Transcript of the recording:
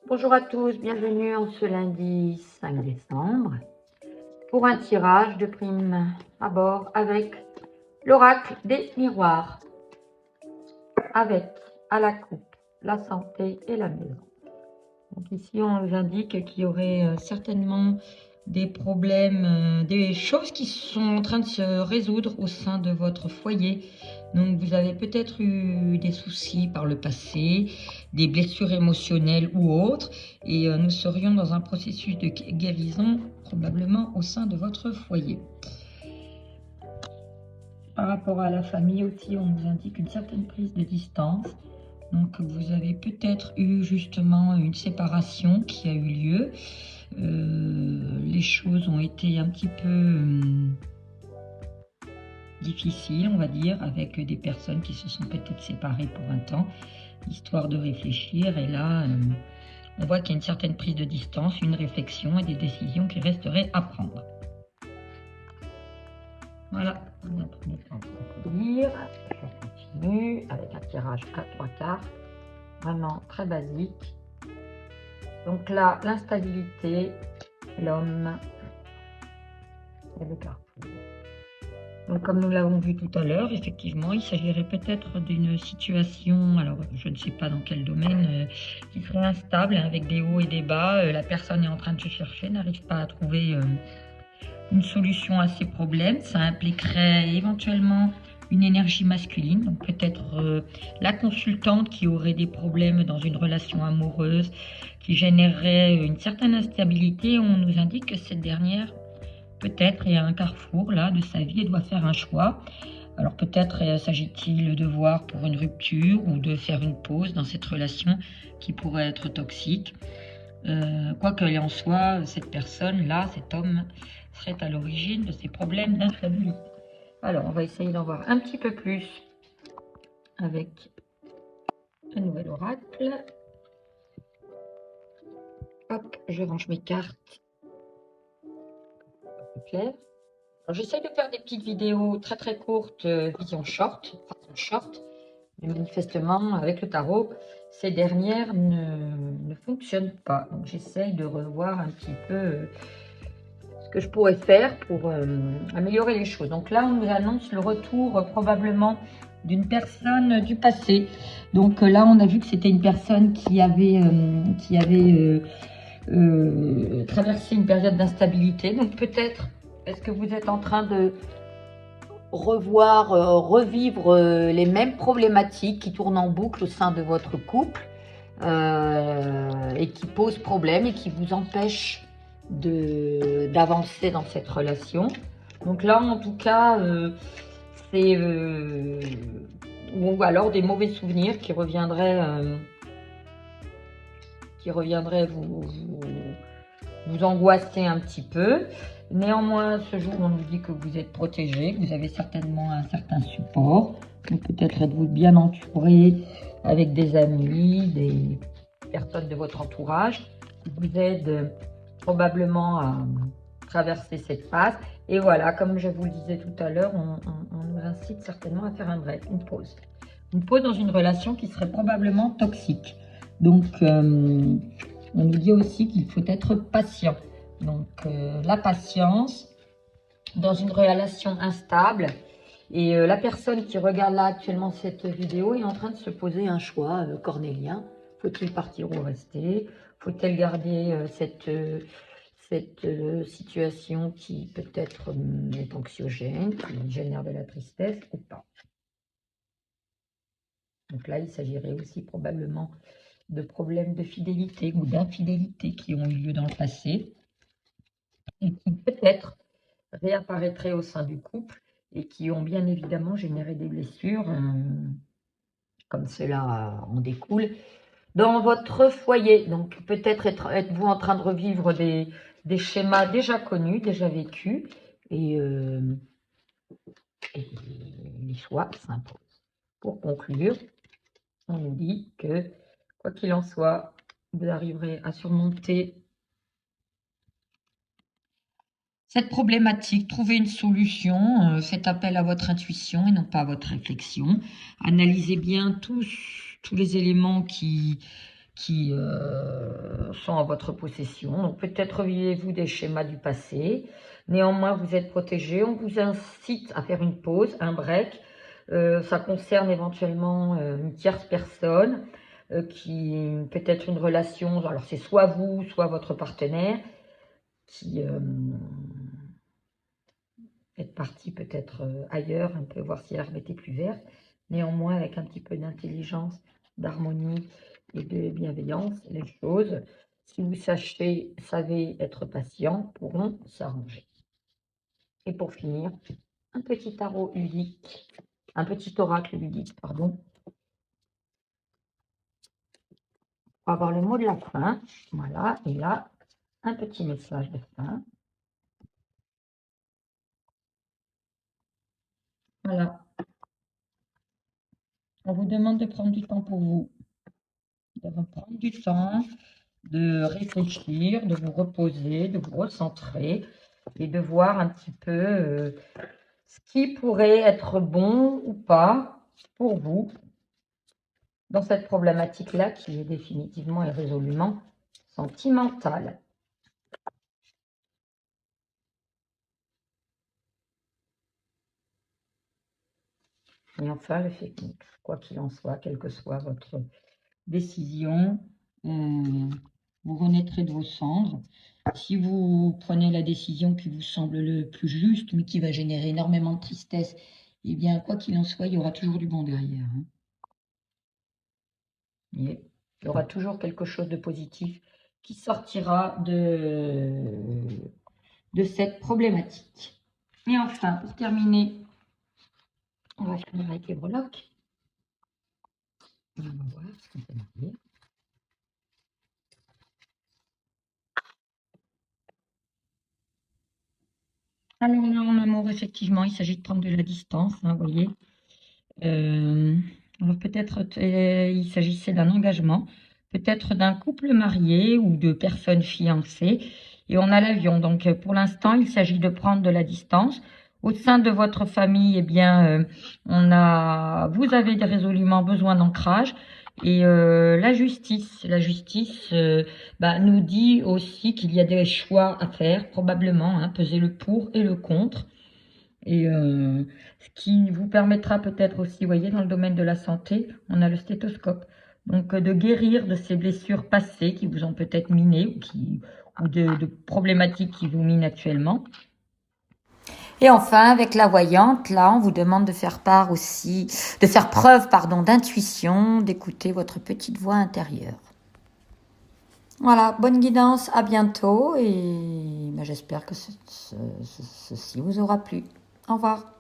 Bonjour à tous, bienvenue en ce lundi 5 décembre pour un tirage de prime abord avec l'oracle des miroirs, avec à la coupe la santé et la maison. Donc ici on nous indique qu'il y aurait certainement des problèmes, des choses qui sont en train de se résoudre au sein de votre foyer. Donc vous avez peut-être eu des soucis par le passé, des blessures émotionnelles ou autres, et nous serions dans un processus de guérison probablement au sein de votre foyer. Par rapport à la famille aussi, on nous indique une certaine prise de distance. Donc vous avez peut-être eu justement une séparation qui a eu lieu. Les choses ont été un petit peu difficiles, on va dire, avec des personnes qui se sont peut-être séparées pour un temps, histoire de réfléchir. Et là, on voit qu'il y a une certaine prise de distance, une réflexion et des décisions qui resteraient à prendre. Voilà, on a pris le temps pour lire. Je continue avec un tirage à 3 cartes, vraiment très basique. Donc là, l'instabilité, l'homme et le carrefour. Donc comme nous l'avons vu tout à l'heure, effectivement, il s'agirait peut-être d'une situation, alors je ne sais pas dans quel domaine, qui serait instable, avec des hauts et des bas. La personne est en train de se chercher, n'arrive pas à trouver une solution à ses problèmes. Ça impliquerait éventuellement une énergie masculine, donc peut-être la consultante qui aurait des problèmes dans une relation amoureuse, qui générerait une certaine instabilité. On nous indique que cette dernière peut-être est à un carrefour là de sa vie et doit faire un choix. Alors peut-être s'agit-il de voir pour une rupture ou de faire une pause dans cette relation qui pourrait être toxique. Quoi qu'il en soit, cette personne-là, cet homme, serait à l'origine de ces problèmes d'instabilité. Alors, on va essayer d'en voir un petit peu plus avec un nouvel oracle. Hop, je range mes cartes. Plus clair. J'essaie de faire des petites vidéos très très courtes, vision short, façon short. Mais manifestement, avec le tarot, ces dernières ne fonctionnent pas. Donc j'essaye de revoir un petit peu ce que je pourrais faire pour améliorer les choses. Donc là, on nous annonce le retour probablement d'une personne du passé. Donc là, on a vu que c'était une personne qui avait traversé une période d'instabilité. Donc peut-être, est-ce que vous êtes en train de revoir, revivre les mêmes problématiques qui tournent en boucle au sein de votre couple et qui posent problème et qui vous empêchent d'avancer dans cette relation. Donc là, en tout cas, c'est ou alors des mauvais souvenirs qui reviendraient vous angoisser un petit peu. Néanmoins, ce jour, on nous dit que vous êtes protégé, que vous avez certainement un certain support. Donc peut-être êtes-vous bien entouré avec des amis, des personnes de votre entourage qui vous aident probablement à traverser cette phase. Et voilà, comme je vous le disais tout à l'heure, on nous incite certainement à faire un break, une pause. Une pause dans une relation qui serait probablement toxique. Donc, on nous dit aussi qu'il faut être patient. Donc, la patience dans une relation instable. Et la personne qui regarde là actuellement cette vidéo est en train de se poser un choix cornélien. Faut-il partir ou rester? Faut-elle garder cette situation qui peut-être est anxiogène, qui génère de la tristesse ou pas? Donc là, il s'agirait aussi probablement de problèmes de fidélité ou d'infidélité qui ont eu lieu dans le passé et qui peut-être réapparaîtraient au sein du couple et qui ont bien évidemment généré des blessures, comme cela en découle, dans votre foyer. Donc peut-être êtes-vous en train de revivre des schémas déjà connus, déjà vécus, et les choix s'imposent. Pour conclure, on nous dit que, quoi qu'il en soit, vous arriverez à surmonter cette problématique, trouver une solution, faites appel à votre intuition et non pas à votre réflexion. Analysez bien tous les éléments qui qui sont en votre possession. Donc peut-être revivez-vous des schémas du passé. Néanmoins, vous êtes protégé. On vous incite à faire une pause, un break. Ça concerne éventuellement une tierce personne qui peut être une relation. Alors c'est soit vous, soit votre partenaire qui est parti peut-être ailleurs, un peu voir si l'herbe était plus verte. Néanmoins, avec un petit peu d'intelligence, d'harmonie et de bienveillance, les choses, si vous savez être patient, pourront s'arranger. Et pour finir, un petit tarot ludique, un petit oracle ludique, pardon, pour avoir le mot de la fin. Voilà, et là, un petit message de fin. Voilà. On vous demande de prendre du temps pour vous, de prendre du temps, de réfléchir, de vous reposer, de vous recentrer et de voir un petit peu ce qui pourrait être bon ou pas pour vous dans cette problématique-là qui est définitivement et résolument sentimentale. Et enfin, le fait que, quoi qu'il en soit, quelle que soit votre décision, vous renaîtrez de vos cendres. Si vous prenez la décision qui vous semble le plus juste, mais qui va générer énormément de tristesse, eh bien, quoi qu'il en soit, il y aura toujours du bon derrière. Hein. Il y aura toujours quelque chose de positif qui sortira de cette problématique. Et enfin, pour terminer, on va finir avec les breloques. On va voir ce qu'on peut dire. Alors là, en amour, effectivement, il s'agit de prendre de la distance, hein, vous voyez. Alors peut-être il s'agissait d'un engagement, peut-être d'un couple marié ou de personnes fiancées. Et on a l'avion. Donc pour l'instant, il s'agit de prendre de la distance. Au sein de votre famille, eh bien, vous avez résolument besoin d'ancrage. Et la justice nous dit aussi qu'il y a des choix à faire, probablement, hein, peser le pour et le contre. Et ce qui vous permettra peut-être aussi, vous voyez, dans le domaine de la santé, on a le stéthoscope. Donc de guérir de ces blessures passées qui vous ont peut-être miné ou de problématiques qui vous minent actuellement. Et enfin, avec la voyante, là, on vous demande de faire preuve, d'intuition, d'écouter votre petite voix intérieure. Voilà, bonne guidance, à bientôt et j'espère que ceci vous aura plu. Au revoir.